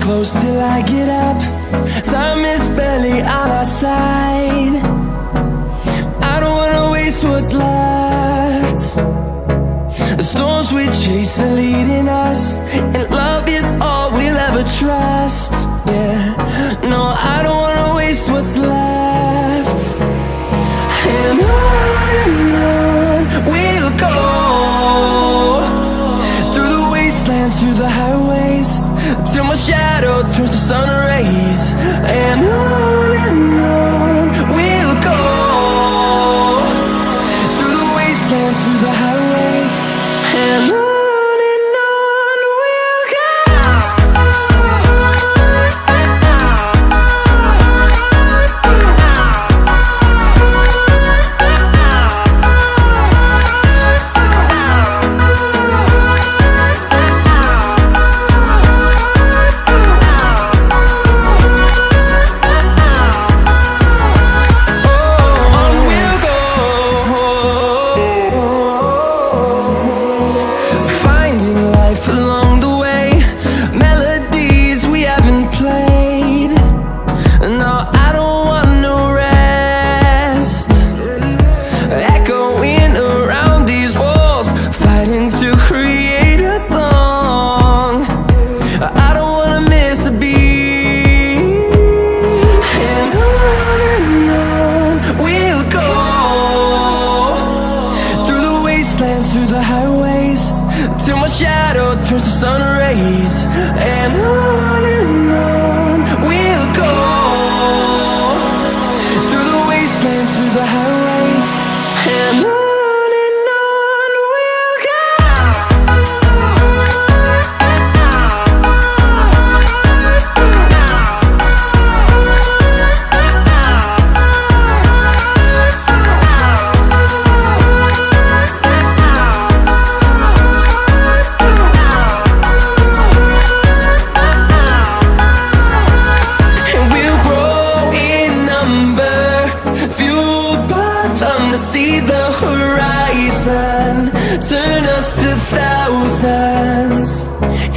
close till I get up. Time is barely on our side. I don't wanna waste what's left. The storms we chase are leading us, and love is all we'll ever trust. Yeah, no, I don't wanna waste what's left. And on we'll go, through the wastelands, through the highways, till my shadow turns to sun rays. And on we'll go, through the wastelands, through the highways, and on we'll go. Through the highways, till my shadow turns to sun rays. And on we'll go, through the wastelands, through the highways, and on we'll go. See the horizon turn us to thousands,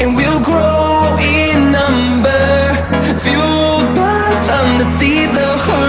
and we'll grow in number, fueled by them to see the horizon.